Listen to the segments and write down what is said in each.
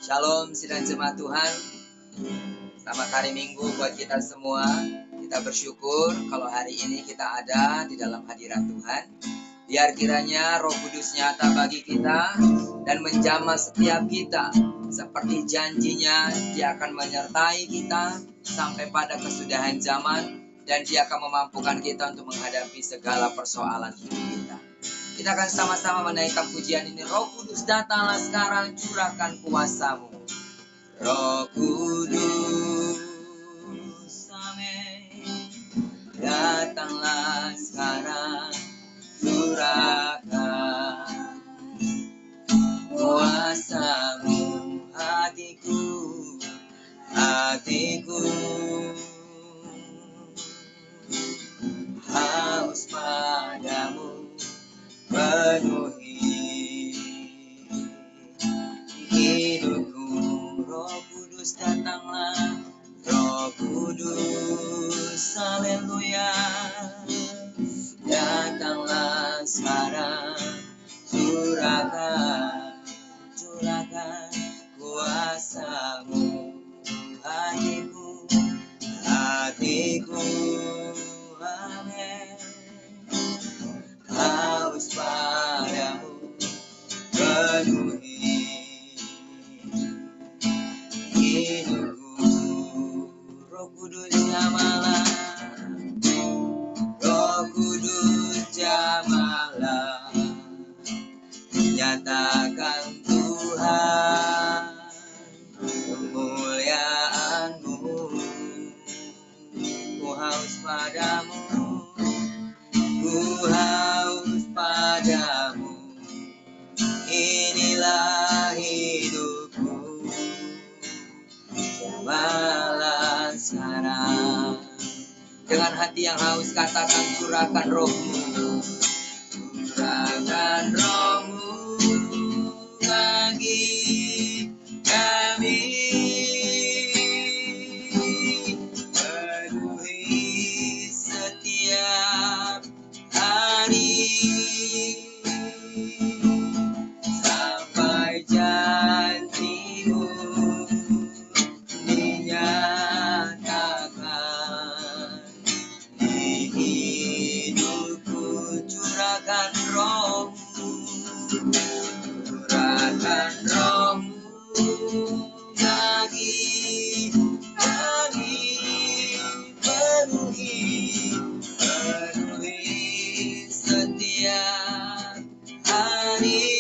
Shalom sidang jemaat Tuhan. Selamat hari Minggu buat kita semua. Kita bersyukur kalau hari ini kita ada di dalam hadirat Tuhan. Biar kiranya Roh Kudus nyata bagi kita dan menjamah setiap kita. Seperti janjinya, Dia akan menyertai kita sampai pada kesudahan zaman. Dan Dia akan memampukan kita untuk menghadapi segala persoalan hidup kita. Kita akan sama-sama menaikkan pujian ini. Roh Kudus, datanglah sekarang, curahkan kuasa-Mu. Roh Kudus, amin. Datanglah sekarang, curahkan kuasa-Mu. Hatiku haus padamu, penuhi hidupku. Roh Kudus, datanglah. Roh Kudus, haleluya. Datanglah sekarang, curahkan kuasa-Mu. Hatiku, amin. Haus padamu, penuhi hidupku. Roh Kudus, jamalah. Roh Kudus, jamalah. Nyatakan Tuhan kemuliaan-Mu. Ku haus padamu, ku haus padamu. Inilah hidupku, jamalah sekarang. Dengan hati yang haus katakan, curahkan Roh-Mu. Curahkan Roh-Mu bagi kami. Penuhi setiap hari sampai janji-Mu dinyatakan di hidupku. Curahkan Roh-Mu, curahkan Roh-Mu bagi kami. Penuhi setiap hari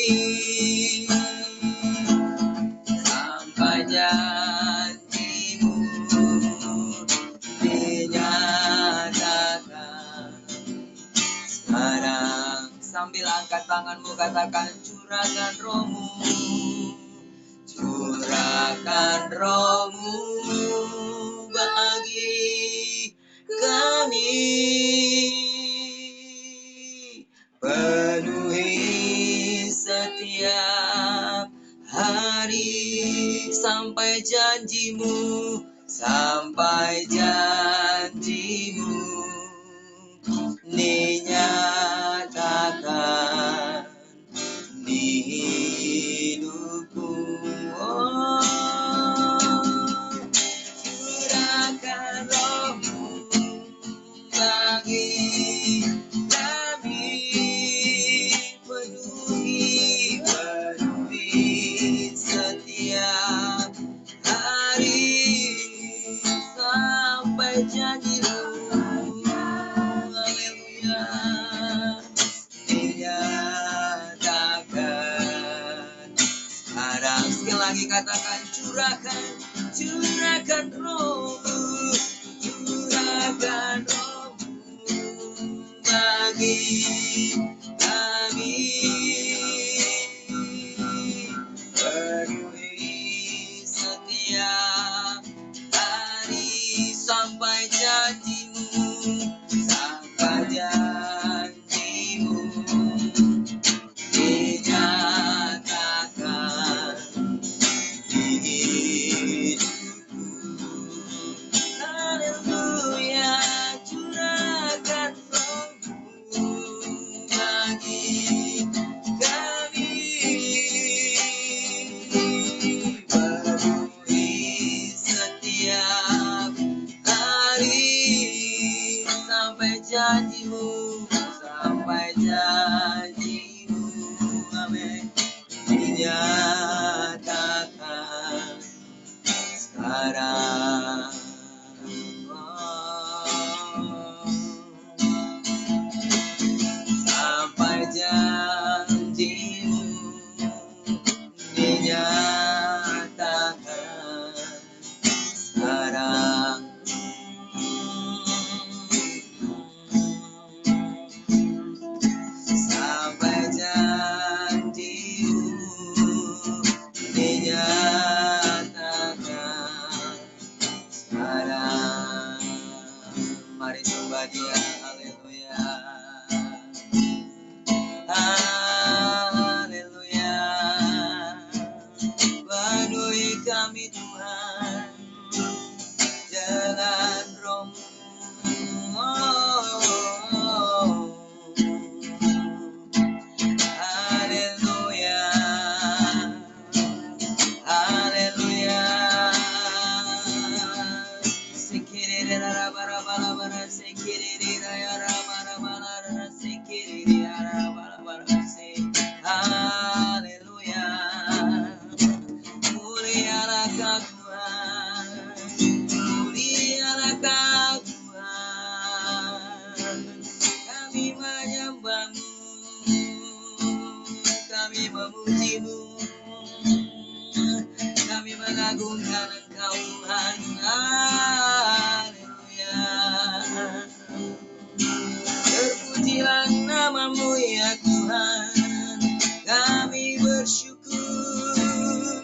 sampai janji-Mu dinyatakan. Sekarang sambil angkat tanganmu katakan, curahkan Roh-Mu. Curahkan Roh-Mu bagi kami. Penuhi setiap hari sampai janji-Mu, sampai janji-Mu dinyatakan di hidupku. Oh, curahkan Roh-Mu bagi kami. Penuhi setiap hari sampai janji-Mu. Haleluya. Dinyatakan. Sekarang sekali lagi katakan, curahkan Roh-Mu. Curahkan Roh-Mu bagi kami. Penuhi setiap hari sampai janji-Mu, sampai janji-Mu dinyatakan di hidupku. Haleluya. Curahkan Roh-Mu kami memuji-Mu, kami mengagungkan Engkau Tuhan. Haleluya. Terpujilah nama-Mu ya Tuhan, kami bersyukur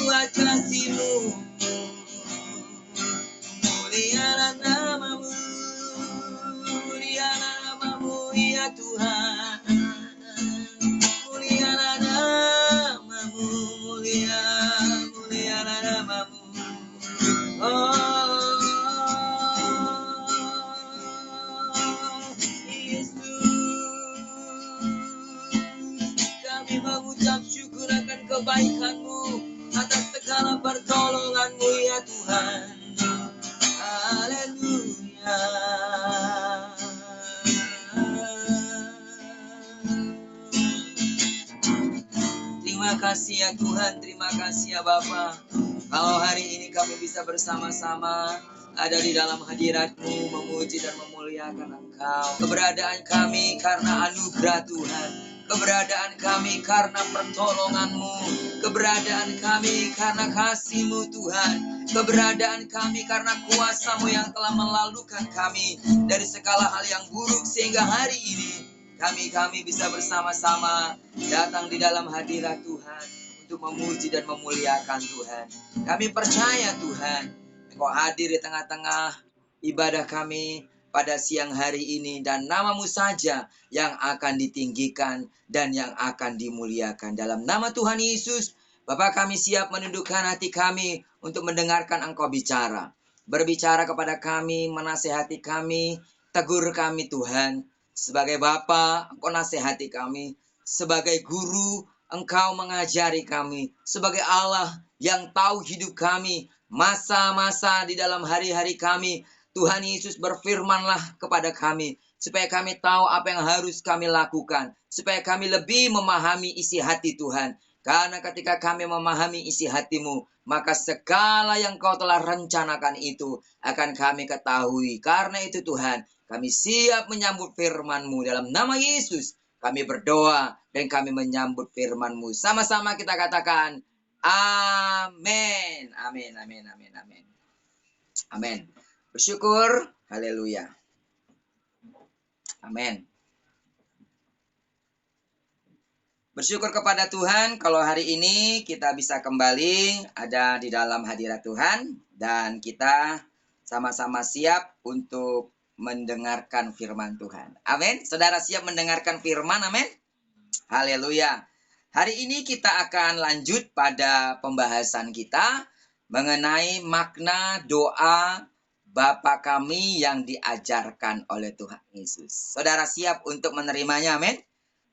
buat kasih-Mu. Mulialah nama-Mu, mulialah nama-Mu ya Tuhan, mulialah nama-Mu, mulialah nama-Mu. Oh kami mengucap syukur akan kebaikan-Mu, atas segala pertolongan-Mu ya Tuhan. Haleluya. Terima kasih ya Tuhan, terima kasih ya Bapa. Kalau hari ini kami bisa bersama-sama ada di dalam hadirat-Mu, memuji dan memuliakan Engkau. Keberadaan kami karena anugerah Tuhan, keberadaan kami karena pertolongan-Mu, keberadaan kami karena kasih-Mu Tuhan, keberadaan kami karena kuasa-Mu yang telah melalukan kami dari segala hal yang buruk, sehingga hari ini kami bisa bersama-sama datang di dalam hadirat Tuhan untuk memuji dan memuliakan Tuhan. Kami percaya Tuhan, Engkau hadir di tengah-tengah ibadah kami pada siang hari ini, dan nama-Mu saja yang akan ditinggikan dan yang akan dimuliakan. Dalam nama Tuhan Yesus, Bapa, kami siap menundukkan hati kami untuk mendengarkan Engkau bicara. Berbicara kepada kami, menasehati kami, tegur kami Tuhan. Sebagai Bapa, Engkau nasihati kami. Sebagai guru, Engkau mengajari kami. Sebagai Allah yang tahu hidup kami, masa-masa di dalam hari-hari kami, Tuhan Yesus, berfirmanlah kepada kami, supaya kami tahu apa yang harus kami lakukan, supaya kami lebih memahami isi hati Tuhan. Karena ketika kami memahami isi hati-Mu, maka segala yang Kau telah rencanakan itu akan kami ketahui. Karena itu Tuhan, kami siap menyambut firman-Mu. Dalam nama Yesus, kami berdoa dan kami menyambut firman-Mu. Sama-sama kita katakan, amin. Amin, amin, amin, amin. Amin. Bersyukur, haleluya. Amin. Bersyukur kepada Tuhan kalau hari ini kita bisa kembali ada di dalam hadirat Tuhan, dan kita sama-sama siap untuk mendengarkan firman Tuhan. Amin. Saudara siap mendengarkan firman? Amin. Haleluya. Hari ini kita akan lanjut pada pembahasan kita mengenai makna doa Bapa kami yang diajarkan oleh Tuhan Yesus. Saudara siap untuk menerimanya? Amin.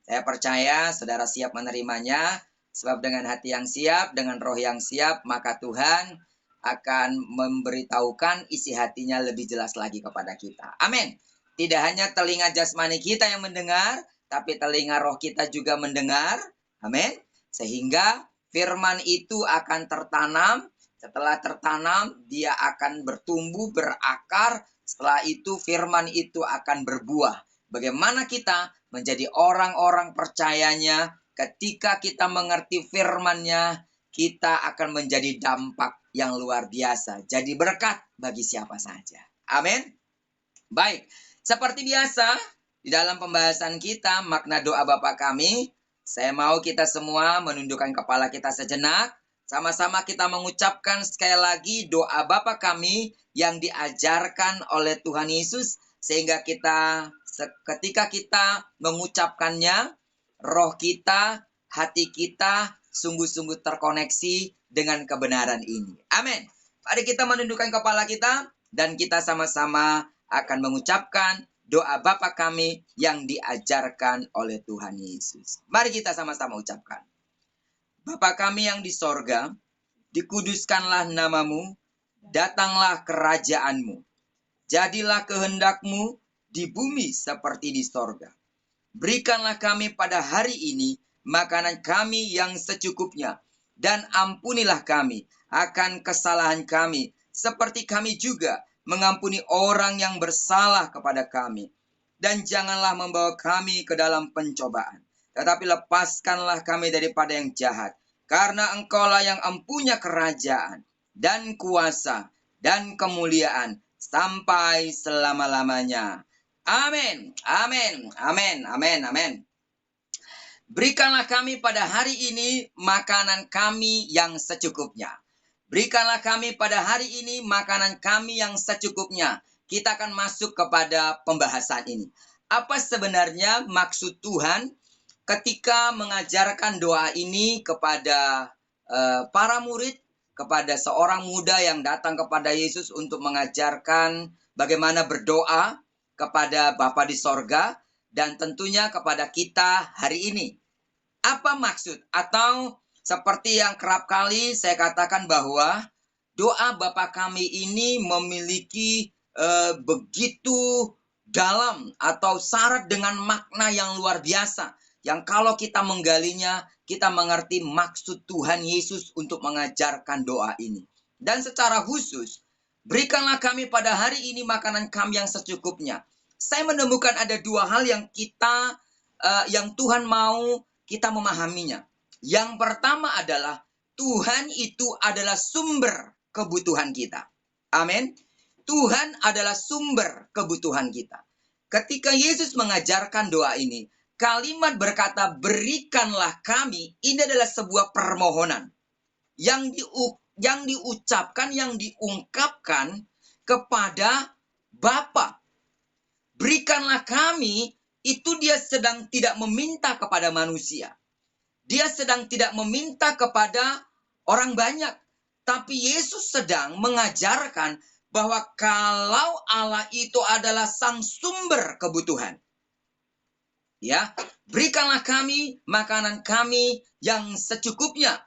Saya percaya saudara siap menerimanya, sebab dengan hati yang siap, dengan roh yang siap, maka Tuhan akan memberitahukan isi hatinya lebih jelas lagi kepada kita. Amin. Tidak hanya telinga jasmani kita yang mendengar, tapi telinga roh kita juga mendengar. Amin. Sehingga firman itu akan tertanam. Setelah tertanam, dia akan bertumbuh, berakar. Setelah itu firman itu akan berbuah. Bagaimana kita menjadi orang-orang percayanya, ketika kita mengerti firman-Nya, kita akan menjadi dampak yang luar biasa. Jadi berkat bagi siapa saja. Amin. Baik, seperti biasa, di dalam pembahasan kita, makna doa Bapa kami, saya mau kita semua menundukkan kepala kita sejenak. Sama-sama kita mengucapkan sekali lagi doa Bapa kami yang diajarkan oleh Tuhan Yesus, sehingga ketika kita mengucapkannya, roh kita, hati kita sungguh-sungguh terkoneksi dengan kebenaran ini. Amin. Mari kita menundukkan kepala kita dan kita sama-sama akan mengucapkan doa Bapa kami yang diajarkan oleh Tuhan Yesus. Mari kita sama-sama ucapkan. Bapa kami yang di sorga, dikuduskanlah nama-Mu, datanglah kerajaan-Mu. Jadilah kehendak-Mu di bumi seperti di sorga. Berikanlah kami pada hari ini makanan kami yang secukupnya, dan ampunilah kami akan kesalahan kami, seperti kami juga mengampuni orang yang bersalah kepada kami. Dan janganlah membawa kami ke dalam pencobaan, tetapi lepaskanlah kami daripada yang jahat. Karena Engkaulah yang empunya kerajaan dan kuasa dan kemuliaan sampai selama-lamanya. Amin, amin, amin, amin, amin. Berikanlah kami pada hari ini makanan kami yang secukupnya. Berikanlah kami pada hari ini makanan kami yang secukupnya. Kita akan masuk kepada pembahasan ini. Apa sebenarnya maksud Tuhan ketika mengajarkan doa ini kepada para murid, kepada seorang muda yang datang kepada Yesus untuk mengajarkan bagaimana berdoa kepada Bapa di sorga, dan tentunya kepada kita hari ini. Apa maksud? Atau seperti yang kerap kali saya katakan bahwa doa Bapa kami ini memiliki begitu dalam atau syarat dengan makna yang luar biasa. Yang kalau kita menggalinya, kita mengerti maksud Tuhan Yesus untuk mengajarkan doa ini. Dan secara khusus, berikanlah kami pada hari ini makanan kami yang secukupnya. Saya menemukan ada dua hal yang yang Tuhan mau kita memahaminya. Yang pertama adalah Tuhan itu adalah sumber kebutuhan kita. Amin. Tuhan adalah sumber kebutuhan kita. Ketika Yesus mengajarkan doa ini, kalimat berkata berikanlah kami, ini adalah sebuah permohonan yang diucapkan, yang diungkapkan kepada Bapa. Berikanlah kami, itu dia sedang tidak meminta kepada manusia. Dia sedang tidak meminta kepada orang banyak. Tapi Yesus sedang mengajarkan bahwa kalau Allah itu adalah sang sumber kebutuhan. Ya, berikanlah kami makanan kami yang secukupnya.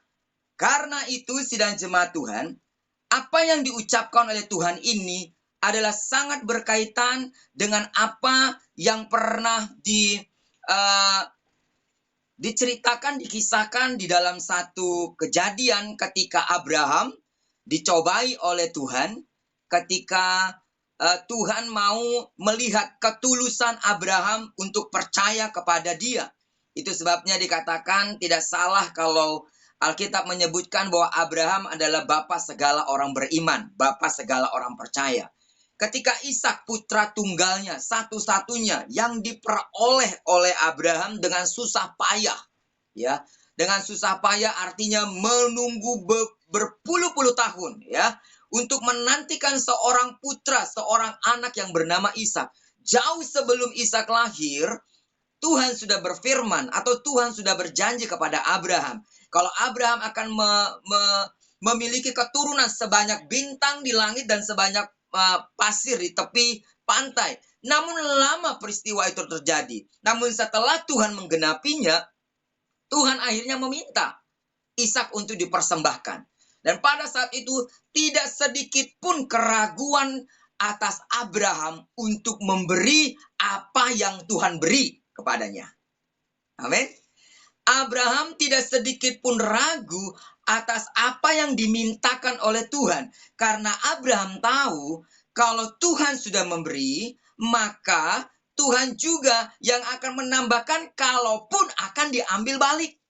Karena itu sidang jemaat Tuhan, apa yang diucapkan oleh Tuhan ini adalah sangat berkaitan dengan apa yang pernah diceritakan, dikisahkan di dalam satu kejadian ketika Abraham dicobai oleh Tuhan, ketika Tuhan mau melihat ketulusan Abraham untuk percaya kepada dia. Itu sebabnya dikatakan tidak salah kalau Alkitab menyebutkan bahwa Abraham adalah bapa segala orang beriman, bapa segala orang percaya. Ketika Ishak putra tunggalnya satu-satunya yang diperoleh oleh Abraham dengan susah payah, ya, dengan susah payah artinya menunggu berpuluh-puluh tahun, ya, untuk menantikan seorang putra, seorang anak yang bernama Ishak. Jauh sebelum Ishak lahir, Tuhan sudah berfirman atau Tuhan sudah berjanji kepada Abraham kalau Abraham akan memiliki keturunan sebanyak bintang di langit dan sebanyak pasir di tepi pantai. Namun lama peristiwa itu terjadi. Namun setelah Tuhan menggenapinya, Tuhan akhirnya meminta Ishak untuk dipersembahkan. Dan pada saat itu tidak sedikit pun keraguan atas Abraham untuk memberi apa yang Tuhan beri kepadanya. Amin. Abraham tidak sedikit pun ragu atas apa yang dimintakan oleh Tuhan. Karena Abraham tahu kalau Tuhan sudah memberi, maka Tuhan juga yang akan menambahkan kalaupun akan diambil balik.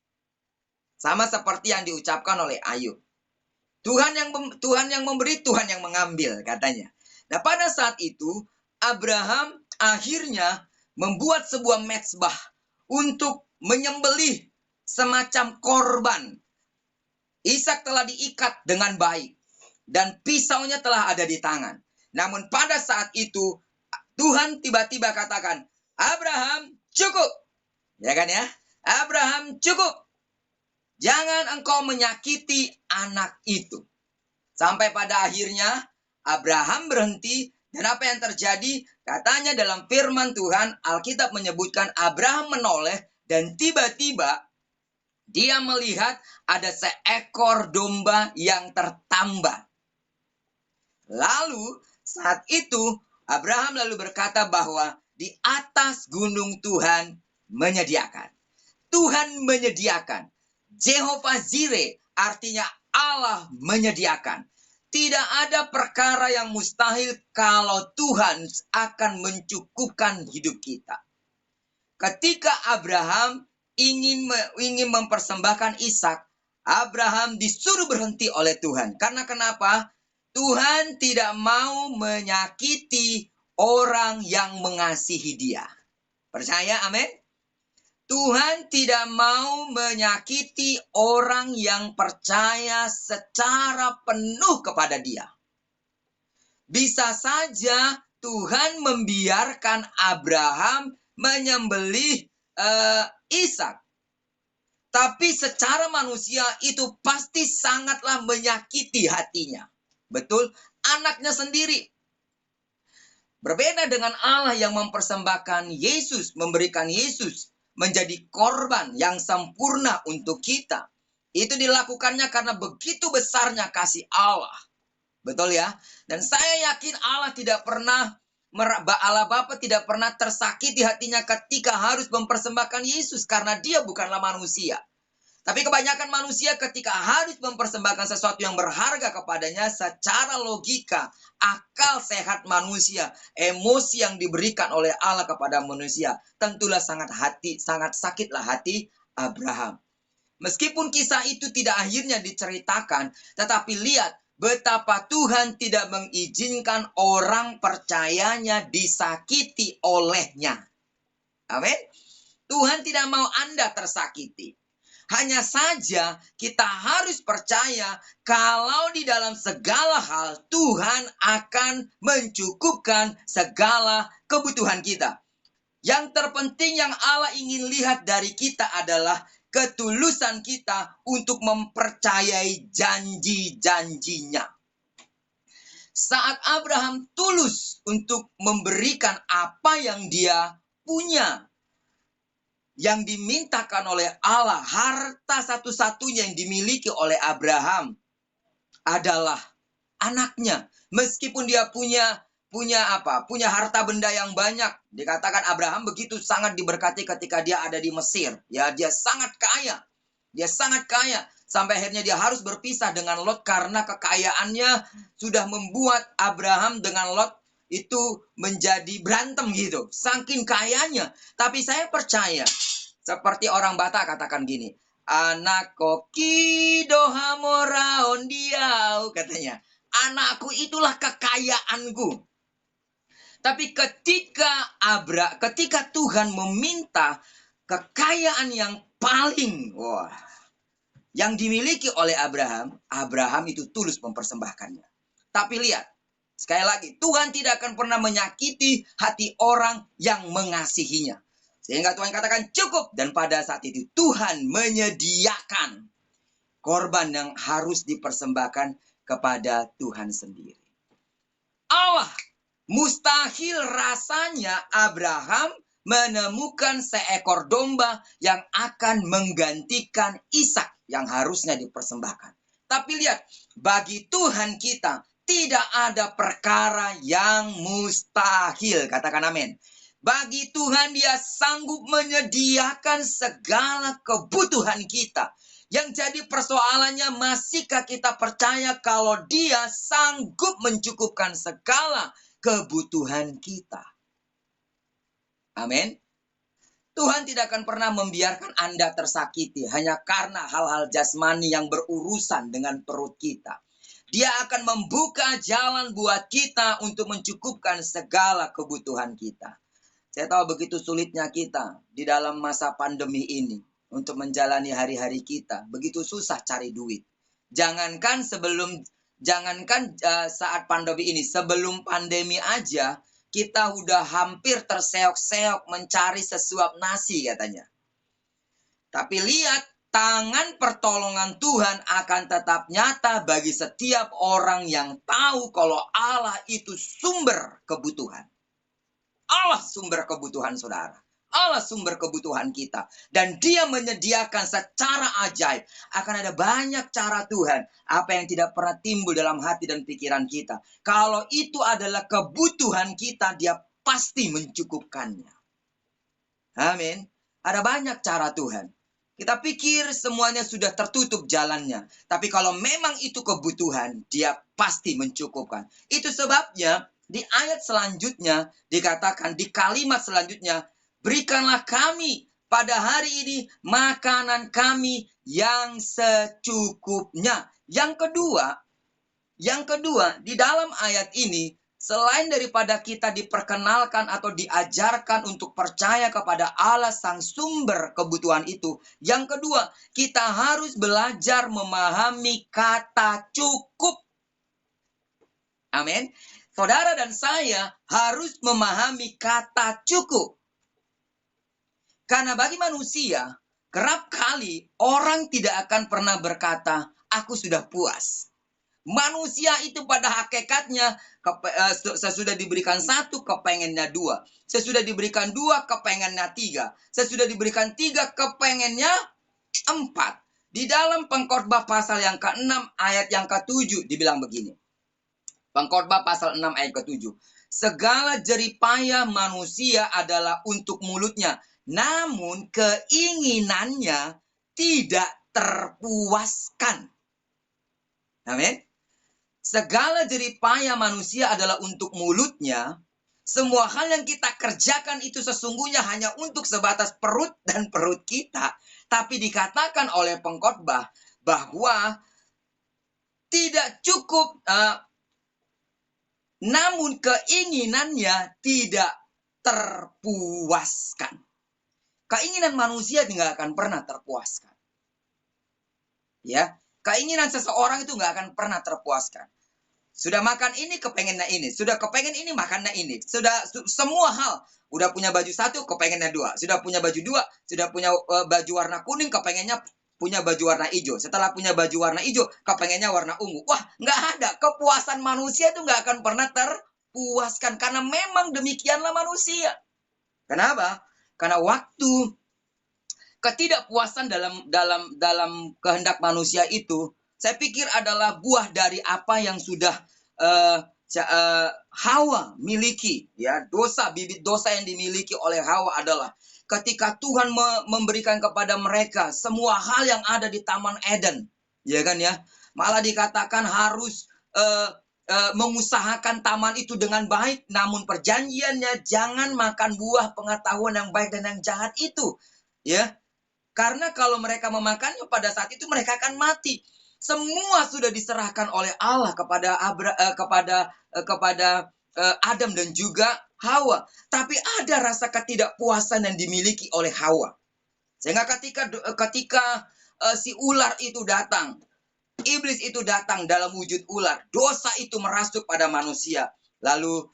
Sama seperti yang diucapkan oleh Ayub. Tuhan yang memberi, Tuhan yang mengambil, katanya. Nah, pada saat itu Abraham akhirnya membuat sebuah mezbah untuk menyembelih semacam korban. Ishak telah diikat dengan baik dan pisaunya telah ada di tangan. Namun pada saat itu Tuhan tiba-tiba katakan, Abraham, cukup. Ya kan ya? Abraham, cukup. Jangan engkau menyakiti anak itu. Sampai pada akhirnya Abraham berhenti. Dan apa yang terjadi? Katanya dalam firman Tuhan, Alkitab menyebutkan Abraham menoleh dan tiba-tiba dia melihat ada seekor domba yang tertambah. Lalu saat itu Abraham lalu berkata bahwa di atas gunung Tuhan menyediakan. Tuhan menyediakan. Jehovah Jireh artinya Allah menyediakan. Tidak ada perkara yang mustahil kalau Tuhan akan mencukupkan hidup kita. Ketika Abraham ingin mempersembahkan Ishak, Abraham disuruh berhenti oleh Tuhan. Karena kenapa? Tuhan tidak mau menyakiti orang yang mengasihi dia. Percaya, amin? Tuhan tidak mau menyakiti orang yang percaya secara penuh kepada dia. Bisa saja Tuhan membiarkan Abraham menyembelih Ishak. Tapi secara manusia itu pasti sangatlah menyakiti hatinya. Betul? Anaknya sendiri. Berbeda dengan Allah yang mempersembahkan Yesus, memberikan Yesus menjadi korban yang sempurna untuk kita. Itu dilakukannya karena begitu besarnya kasih Allah. Betul ya? Dan saya yakin Allah Bapa tidak pernah tersakiti hatinya ketika harus mempersembahkan Yesus karena dia bukanlah manusia. Tapi kebanyakan manusia ketika harus mempersembahkan sesuatu yang berharga kepadanya secara logika, akal sehat manusia, emosi yang diberikan oleh Allah kepada manusia, tentulah sangat sakitlah hati Abraham. Meskipun kisah itu tidak akhirnya diceritakan, tetapi lihat betapa Tuhan tidak mengizinkan orang percayanya disakiti olehnya. Amin. Tuhan tidak mau Anda tersakiti. Hanya saja kita harus percaya kalau di dalam segala hal Tuhan akan mencukupkan segala kebutuhan kita. Yang terpenting yang Allah ingin lihat dari kita adalah ketulusan kita untuk mempercayai janji-janjinya. Saat Abraham tulus untuk memberikan apa yang dia punya, yang dimintakan oleh Allah, harta satu-satunya yang dimiliki oleh Abraham adalah anaknya. Meskipun dia punya harta benda yang banyak. Dikatakan Abraham begitu sangat diberkati ketika dia ada di Mesir. Ya, dia sangat kaya. Dia sangat kaya. Sampai akhirnya dia harus berpisah dengan Lot karena kekayaannya sudah membuat Abraham dengan Lot itu menjadi berantem gitu. Saking kayanya. Tapi saya percaya, seperti orang Batak katakan gini, anak koki doha moraon diau, katanya. Anakku itulah kekayaanku. Tapi ketika Tuhan meminta kekayaan yang paling yang dimiliki oleh Abraham, Abraham itu tulus mempersembahkannya. Tapi lihat, sekali lagi, Tuhan tidak akan pernah menyakiti hati orang yang mengasihinya. Sehingga Tuhan katakan cukup. Dan pada saat itu Tuhan menyediakan korban yang harus dipersembahkan kepada Tuhan sendiri. Allah mustahil rasanya Abraham menemukan seekor domba yang akan menggantikan Ishak yang harusnya dipersembahkan. Tapi lihat, bagi Tuhan kita tidak ada perkara yang mustahil. Katakan amin. Bagi Tuhan dia sanggup menyediakan segala kebutuhan kita. Yang jadi persoalannya, masihkah kita percaya kalau dia sanggup mencukupkan segala kebutuhan kita? Amin. Tuhan tidak akan pernah membiarkan Anda tersakiti hanya karena hal-hal jasmani yang berurusan dengan perut kita. Dia akan membuka jalan buat kita untuk mencukupkan segala kebutuhan kita. Saya tahu begitu sulitnya kita di dalam masa pandemi ini untuk menjalani hari-hari kita. Begitu susah cari duit. Jangankan saat pandemi ini, sebelum pandemi aja kita udah hampir terseok-seok mencari sesuap nasi katanya. Tapi lihat, tangan pertolongan Tuhan akan tetap nyata bagi setiap orang yang tahu kalau Allah itu sumber kebutuhan. Allah sumber kebutuhan saudara. Allah sumber kebutuhan kita. Dan dia menyediakan secara ajaib. Akan ada banyak cara Tuhan. Apa yang tidak pernah timbul dalam hati dan pikiran kita. Kalau itu adalah kebutuhan kita, dia pasti mencukupkannya. Amin. Ada banyak cara Tuhan. Kita pikir semuanya sudah tertutup jalannya. Tapi kalau memang itu kebutuhan, dia pasti mencukupkan. Itu sebabnya di ayat selanjutnya dikatakan, di kalimat selanjutnya, berikanlah kami pada hari ini makanan kami yang secukupnya. Yang kedua, di dalam ayat ini, selain daripada kita diperkenalkan atau diajarkan untuk percaya kepada Allah sang sumber kebutuhan itu, yang kedua, kita harus belajar memahami kata cukup. Amin. Saudara dan saya harus memahami kata cukup. Karena bagi manusia, kerap kali orang tidak akan pernah berkata, aku sudah puas. Manusia itu pada hakikatnya sesudah diberikan satu, kepengennya dua. Sesudah diberikan dua, kepengennya tiga. Sesudah diberikan tiga, kepengennya empat. Di dalam Pengkhotbah pasal yang ke-6 ayat yang ke-7 dibilang begini. Pengkhotbah pasal 6 ayat ke-7. Segala jeripaya manusia adalah untuk mulutnya, namun keinginannya tidak terpuaskan. Amin. Segala jeripaya manusia adalah untuk mulutnya. Semua hal yang kita kerjakan itu sesungguhnya hanya untuk sebatas perut dan perut kita. Tapi dikatakan oleh pengkhotbah bahwa tidak cukup, namun keinginannya tidak terpuaskan. Keinginan manusia tidak akan pernah terpuaskan. Ya, keinginan seseorang itu nggak akan pernah terpuaskan. Sudah makan ini, kepengennya ini. Sudah kepengen ini, makannya ini. Sudah semua hal. Udah punya baju satu, kepengennya dua. Sudah punya baju dua, sudah punya baju warna kuning, kepengennya punya baju warna hijau. Setelah punya baju warna hijau, kepengennya warna ungu. Wah, nggak ada. Kepuasan manusia itu nggak akan pernah terpuaskan. Karena memang demikianlah manusia. Kenapa? Karena waktu ketidakpuasan dalam kehendak manusia itu, saya pikir adalah buah dari apa yang sudah Hawa miliki. Ya, bibit dosa yang dimiliki oleh Hawa adalah ketika Tuhan memberikan kepada mereka semua hal yang ada di Taman Eden, ya kan ya. Malah dikatakan harus mengusahakan taman itu dengan baik, namun perjanjiannya jangan makan buah pengetahuan yang baik dan yang jahat itu, ya. Karena kalau mereka memakannya pada saat itu mereka akan mati. Semua sudah diserahkan oleh Allah kepada Adam dan juga Hawa. Tapi ada rasa ketidakpuasan yang dimiliki oleh Hawa. Sehingga ketika si ular itu datang, iblis itu datang dalam wujud ular, dosa itu merasuk pada manusia. Lalu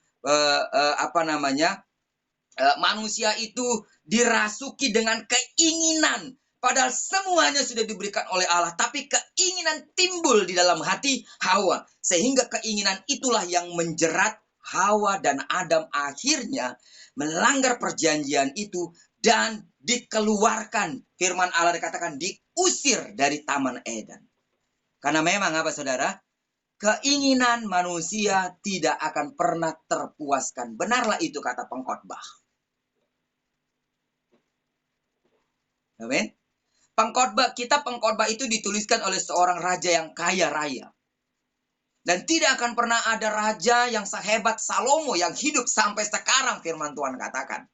manusia itu dirasuki dengan keinginan. Padahal semuanya sudah diberikan oleh Allah. Tapi keinginan timbul di dalam hati Hawa. Sehingga keinginan itulah yang menjerat Hawa dan Adam akhirnya melanggar perjanjian itu dan dikeluarkan. Firman Allah dikatakan diusir dari Taman Eden. Karena memang apa saudara? Keinginan manusia tidak akan pernah terpuaskan. Benarlah itu kata pengkhotbah. Amin. Pengkhotbah itu dituliskan oleh seorang raja yang kaya raya. Dan tidak akan pernah ada raja yang sehebat Salomo yang hidup sampai sekarang, firman Tuhan katakan.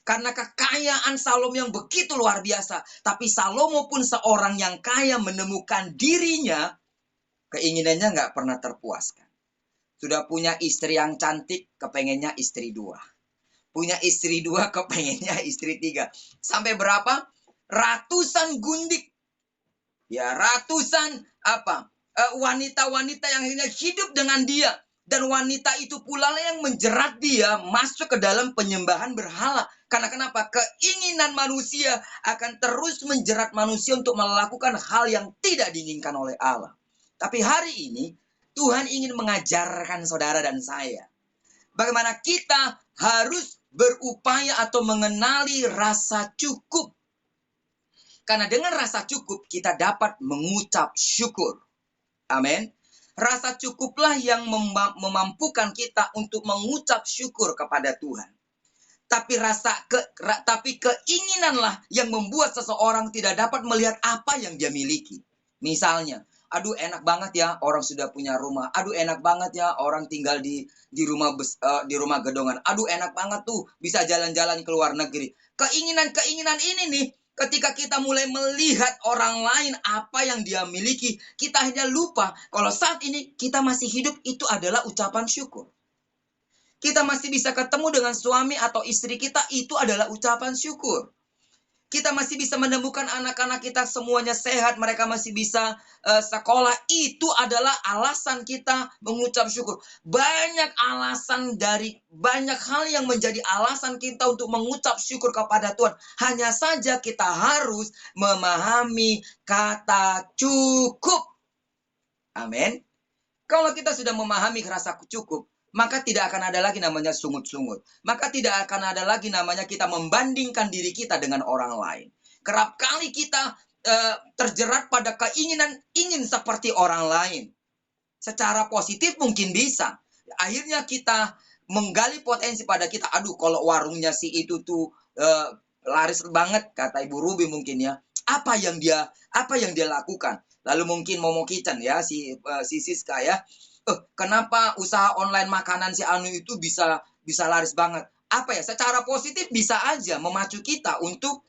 Karena kekayaan Salomo yang begitu luar biasa. Tapi Salomo pun seorang yang kaya menemukan dirinya, keinginannya nggak pernah terpuaskan. Sudah punya istri yang cantik, kepengennya istri dua. Punya istri dua, kepengennya istri tiga. Sampai berapa? Ratusan gundik. Ya, ratusan wanita-wanita yang hidup dengan dia. Dan wanita itu pula yang menjerat dia masuk ke dalam penyembahan berhala. Karena kenapa? Keinginan manusia akan terus menjerat manusia untuk melakukan hal yang tidak diinginkan oleh Allah. Tapi hari ini Tuhan ingin mengajarkan saudara dan saya bagaimana kita harus berupaya atau mengenali rasa cukup. Karena dengan rasa cukup kita dapat mengucap syukur. Amin. Rasa cukuplah yang memampukan kita untuk mengucap syukur kepada Tuhan. Tapi keinginanlah yang membuat seseorang tidak dapat melihat apa yang dia miliki. Misalnya, aduh enak banget ya orang sudah punya rumah. Aduh enak banget ya orang tinggal di rumah gedongan. Aduh enak banget tuh bisa jalan-jalan ke luar negeri. keinginan-keinginan ini nih, ketika kita mulai melihat orang lain apa yang dia miliki, kita hanya lupa kalau saat ini kita masih hidup itu adalah ucapan syukur. Kita masih bisa ketemu dengan suami atau istri kita, itu adalah ucapan syukur. Kita masih bisa menemukan anak-anak kita semuanya sehat, mereka masih bisa sekolah. Itu adalah alasan kita mengucap syukur. Banyak alasan dari banyak hal yang menjadi alasan kita untuk mengucap syukur kepada Tuhan. Hanya saja kita harus memahami kata cukup. Amin. Kalau kita sudah memahami rasa cukup, maka tidak akan ada lagi namanya sungut-sungut. Maka tidak akan ada lagi namanya kita membandingkan diri kita dengan orang lain. Kerap kali kita terjerat pada keinginan ingin seperti orang lain. Secara positif mungkin bisa. Akhirnya kita menggali potensi pada kita. Aduh, kalau warungnya si itu tuh laris banget, kata Ibu Ruby mungkin ya. Apa yang dia lakukan? Lalu mungkin Momo Kitchen ya, si Siska ya. Kenapa usaha online makanan si Anu itu bisa laris banget? Apa ya? Secara positif bisa aja memacu kita untuk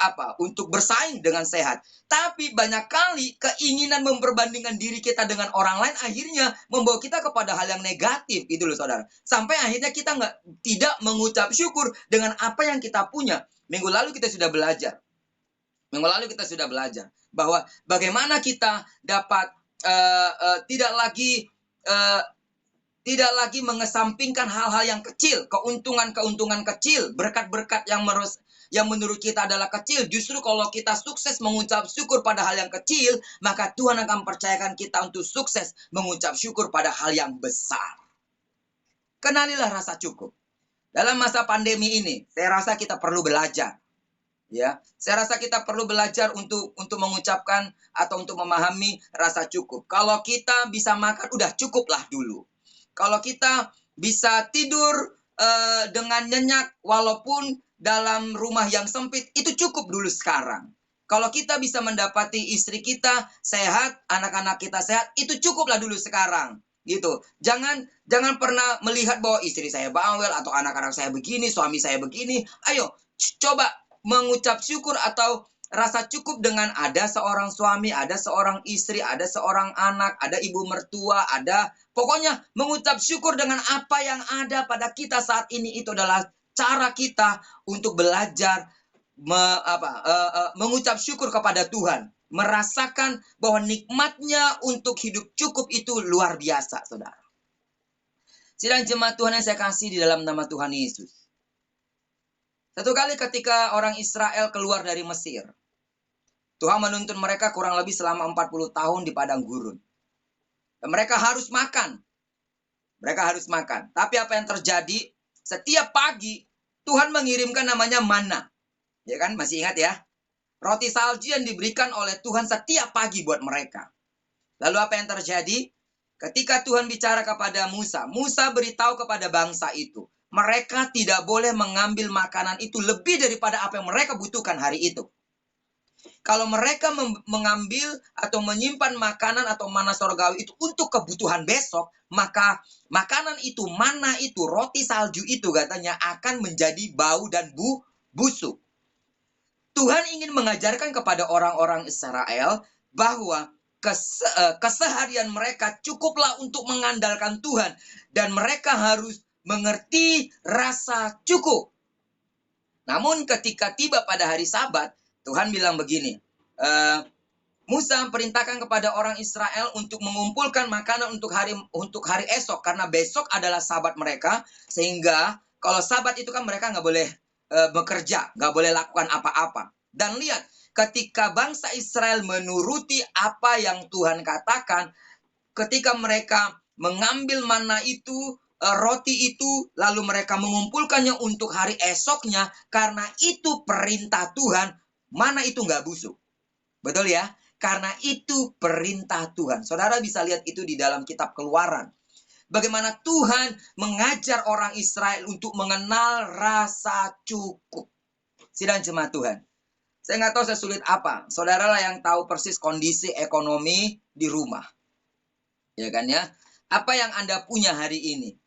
apa? Untuk bersaing dengan sehat. Tapi banyak kali keinginan memperbandingkan diri kita dengan orang lain akhirnya membawa kita kepada hal yang negatif gitu loh saudara. Sampai akhirnya kita tidak mengucap syukur dengan apa yang kita punya. Minggu lalu kita sudah belajar bahwa bagaimana kita dapat tidak lagi mengesampingkan hal-hal yang kecil, keuntungan kecil, berkat-berkat yang menurut kita adalah kecil. Justru kalau kita sukses mengucap syukur pada hal yang kecil, maka Tuhan akan percayakan kita untuk sukses mengucap syukur pada hal yang besar. Kenalilah rasa cukup. Dalam masa pandemi ini, saya rasa kita perlu belajar. Ya, saya rasa kita perlu belajar untuk mengucapkan atau untuk memahami rasa cukup. Kalau kita bisa makan, udah cukuplah dulu. Kalau kita bisa tidur dengan nyenyak, walaupun dalam rumah yang sempit, itu cukup dulu sekarang. Kalau kita bisa mendapati istri kita sehat, anak-anak kita sehat, itu cukuplah dulu sekarang. Gitu. Jangan pernah melihat bahwa istri saya bawel atau anak-anak saya begini, suami saya begini. Ayo, coba mengucap syukur atau rasa cukup dengan ada seorang suami, ada seorang istri, ada seorang anak, ada ibu mertua, pokoknya mengucap syukur dengan apa yang ada pada kita saat ini. Itu adalah cara kita untuk belajar mengucap syukur kepada Tuhan, merasakan bahwa nikmatnya untuk hidup cukup itu luar biasa, saudara. Sidang jemaat Tuhan yang saya kasih di dalam nama Tuhan Yesus. Satu kali ketika orang Israel keluar dari Mesir, Tuhan menuntun mereka kurang lebih selama 40 tahun di padang gurun. Dan mereka harus makan. Tapi apa yang terjadi? Setiap pagi Tuhan mengirimkan namanya mana. Ya kan? Masih ingat ya? Roti salju yang diberikan oleh Tuhan setiap pagi buat mereka. Lalu apa yang terjadi? Ketika Tuhan bicara kepada Musa, Musa beritahu kepada bangsa itu, mereka tidak boleh mengambil makanan itu lebih daripada apa yang mereka butuhkan hari itu. Kalau mereka mengambil atau menyimpan makanan atau mana sorgawi itu untuk kebutuhan besok, maka makanan itu, mana itu, roti salju itu katanya akan menjadi bau dan busuk. Tuhan ingin mengajarkan kepada orang-orang Israel bahwa keseharian mereka cukuplah untuk mengandalkan Tuhan. Dan mereka harus mengerti rasa cukup. Namun ketika tiba pada hari Sabat, Tuhan bilang begini, Musa perintahkan kepada orang Israel untuk mengumpulkan makanan untuk hari esok, karena besok adalah Sabat mereka, sehingga kalau Sabat itu kan mereka nggak boleh bekerja, nggak boleh lakukan apa-apa. Dan lihat, ketika bangsa Israel menuruti apa yang Tuhan katakan, ketika mereka mengambil mana itu, roti itu, lalu mereka mengumpulkannya untuk hari esoknya, karena itu perintah Tuhan, mana itu nggak busuk. Betul ya? Karena itu perintah Tuhan. Saudara bisa lihat itu di dalam kitab Keluaran. Bagaimana Tuhan mengajar orang Israel untuk mengenal rasa cukup. Sidang jemaat Tuhan. Saya nggak tahu sesulit apa. Saudara lah yang tahu persis kondisi ekonomi di rumah. Ya kan ya? Apa yang Anda punya hari ini?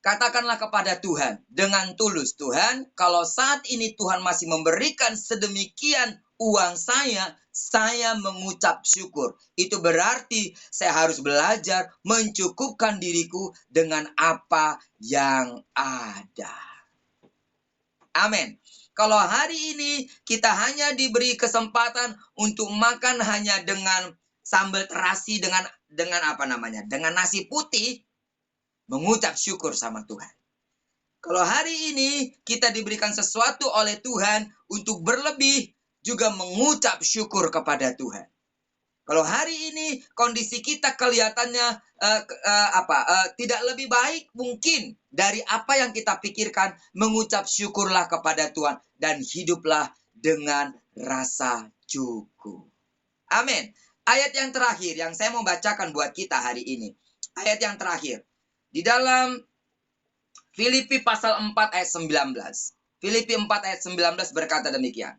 Katakanlah kepada Tuhan dengan tulus, Tuhan, kalau saat ini Tuhan masih memberikan sedemikian uang saya mengucap syukur. Itu berarti saya harus belajar mencukupkan diriku dengan apa yang ada. Amin. Kalau hari ini kita hanya diberi kesempatan untuk makan hanya dengan sambal terasi dengan apa namanya? Dengan nasi putih, mengucap syukur sama Tuhan. Kalau hari ini kita diberikan sesuatu oleh Tuhan untuk berlebih, juga mengucap syukur kepada Tuhan. Kalau hari ini kondisi kita kelihatannya tidak lebih baik mungkin dari apa yang kita pikirkan, mengucap syukurlah kepada Tuhan dan hiduplah dengan rasa cukup. Amin. Ayat yang terakhir yang saya mau bacakan buat kita hari ini. Ayat yang terakhir. Di dalam Filipi pasal 4 ayat 19. Filipi 4 ayat 19 berkata demikian.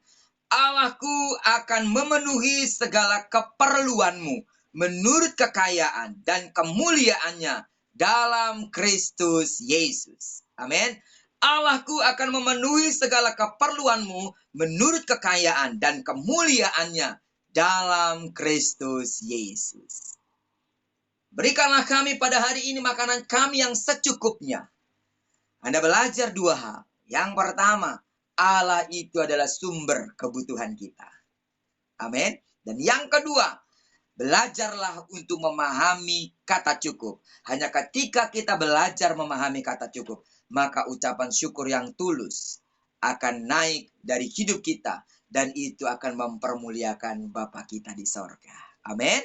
Allahku akan memenuhi segala keperluanmu menurut kekayaan dan kemuliaannya dalam Kristus Yesus. Amin. Allahku akan memenuhi segala keperluanmu menurut kekayaan dan kemuliaannya dalam Kristus Yesus. Berikanlah kami pada hari ini makanan kami yang secukupnya. Anda belajar dua hal. Yang pertama, Allah itu adalah sumber kebutuhan kita. Amin. Dan yang kedua, belajarlah untuk memahami kata cukup. Hanya ketika kita belajar memahami kata cukup, maka ucapan syukur yang tulus akan naik dari hidup kita. Dan itu akan mempermuliakan Bapa kita di sorga. Amin.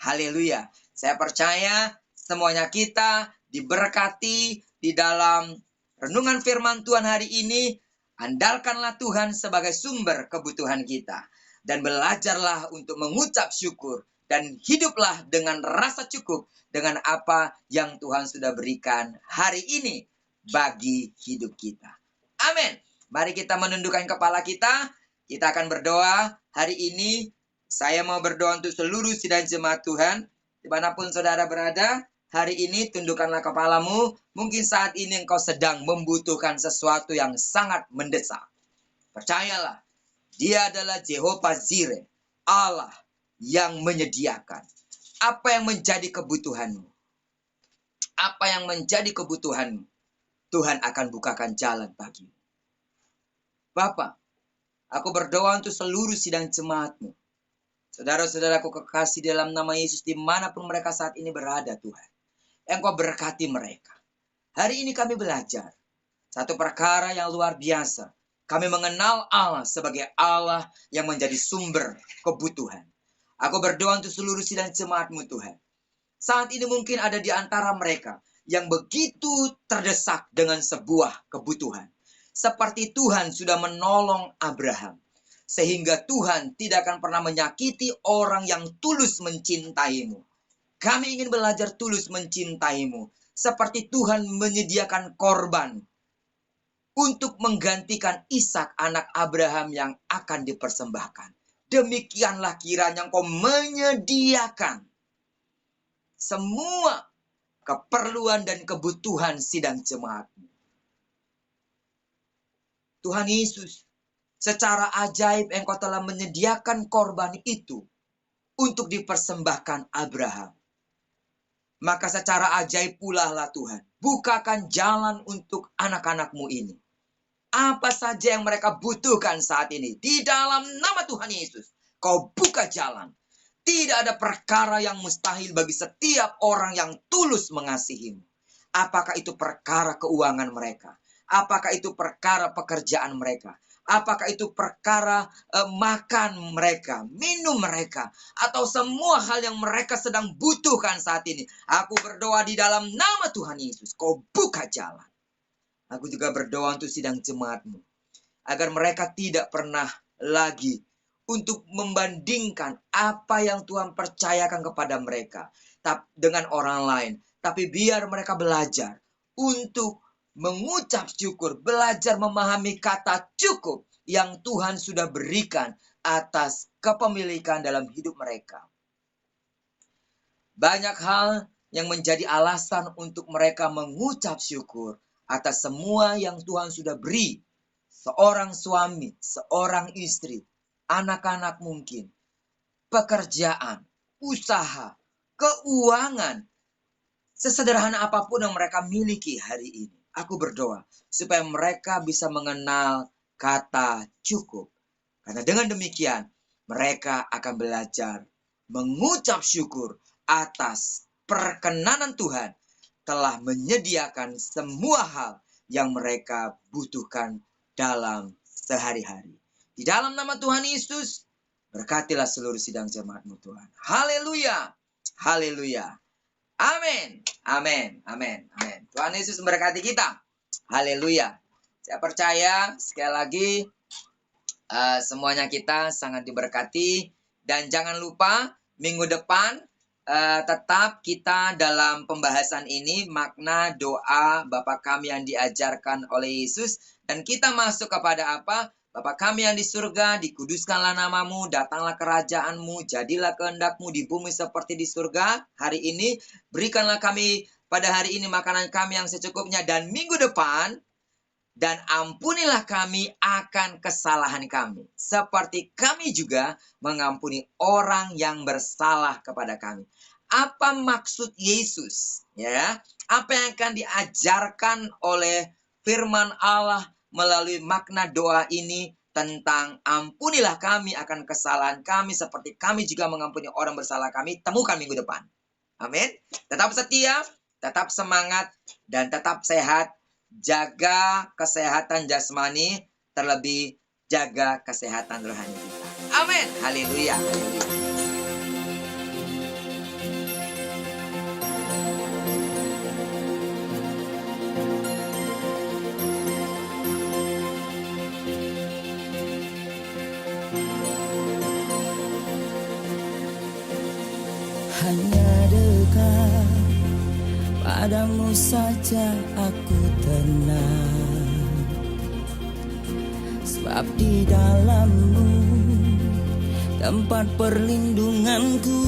Haleluya. Saya percaya semuanya kita diberkati di dalam renungan firman Tuhan hari ini. Andalkanlah Tuhan sebagai sumber kebutuhan kita. Dan belajarlah untuk mengucap syukur. Dan hiduplah dengan rasa cukup dengan apa yang Tuhan sudah berikan hari ini bagi hidup kita. Amin. Mari kita menundukkan kepala kita. Kita akan berdoa hari ini. Saya mau berdoa untuk seluruh sidang jemaat Tuhan. Dimanapun saudara berada, hari ini tundukkanlah kepalamu. Mungkin saat ini engkau sedang membutuhkan sesuatu yang sangat mendesak. Percayalah, Dia adalah Jehovah Jireh, Allah yang menyediakan. Apa yang menjadi kebutuhanmu? Apa yang menjadi kebutuhanmu? Tuhan akan bukakan jalan bagimu. Bapak, aku berdoa untuk seluruh sidang jemaatmu. Saudara-saudaraku kekasih dalam nama Yesus dimanapun mereka saat ini berada Tuhan. Engkau berkati mereka. Hari ini kami belajar satu perkara yang luar biasa. Kami mengenal Allah sebagai Allah yang menjadi sumber kebutuhan. Aku berdoa untuk seluruh sidang jemaatmu Tuhan. Saat ini mungkin ada di antara mereka yang begitu terdesak dengan sebuah kebutuhan. Seperti Tuhan sudah menolong Abraham. Sehingga Tuhan tidak akan pernah menyakiti orang yang tulus mencintaimu. Kami ingin belajar tulus mencintaimu. Seperti Tuhan menyediakan korban untuk menggantikan Ishak anak Abraham yang akan dipersembahkan. Demikianlah kiranya Engkau menyediakan semua keperluan dan kebutuhan sidang jemaatmu. Tuhan Yesus, secara ajaib Engkau telah menyediakan korban itu untuk dipersembahkan Abraham. Maka secara ajaib pula lah Tuhan, bukakan jalan untuk anak-anak-Mu ini. Apa saja yang mereka butuhkan saat ini, di dalam nama Tuhan Yesus, Kau buka jalan. Tidak ada perkara yang mustahil bagi setiap orang yang tulus mengasihimu. Apakah itu perkara keuangan mereka? Apakah itu perkara pekerjaan mereka? Apakah itu perkara makan mereka, minum mereka, atau semua hal yang mereka sedang butuhkan saat ini. Aku berdoa di dalam nama Tuhan Yesus, Kau buka jalan. Aku juga berdoa untuk sidang jemaatmu, agar mereka tidak pernah lagi untuk membandingkan apa yang Tuhan percayakan kepada mereka dengan orang lain. Tapi biar mereka belajar untuk mengucap syukur, belajar memahami kata cukup yang Tuhan sudah berikan atas kepemilikan dalam hidup mereka. Banyak hal yang menjadi alasan untuk mereka mengucap syukur atas semua yang Tuhan sudah beri. Seorang suami, seorang istri, anak-anak mungkin, pekerjaan, usaha, keuangan, sesederhana apapun yang mereka miliki hari ini. Aku berdoa supaya mereka bisa mengenal kata cukup. Karena dengan demikian, mereka akan belajar mengucap syukur atas perkenanan Tuhan telah menyediakan semua hal yang mereka butuhkan dalam sehari-hari. Di dalam nama Tuhan Yesus, berkatilah seluruh sidang jemaat-Mu Tuhan. Haleluya, haleluya, amin, amin, amin, amin. Tuhan Yesus memberkati kita. Haleluya. Saya percaya sekali lagi semuanya kita sangat diberkati. Dan jangan lupa minggu depan tetap kita dalam pembahasan ini makna doa Bapa kami yang diajarkan oleh Yesus. Dan kita masuk kepada apa? Bapa kami yang di surga, dikuduskanlah namamu, datanglah kerajaanmu, jadilah kehendak-Mu di bumi seperti di surga. Hari ini berikanlah kami pada hari ini makanan kami yang secukupnya, dan minggu depan dan ampunilah kami akan kesalahan kami, seperti kami juga mengampuni orang yang bersalah kepada kami. Apa maksud Yesus? Ya, apa yang akan diajarkan oleh firman Allah melalui makna doa ini tentang ampunilah kami akan kesalahan kami, seperti kami juga mengampuni orang bersalah kami. Temukan minggu depan. Amin. Tetap setia, tetap semangat, dan tetap sehat. Jaga kesehatan jasmani, terlebih jaga kesehatan rohani kita. Amin. Haleluya. Hanya dekat padamu saja aku tenang, sebab di dalammu tempat perlindunganku.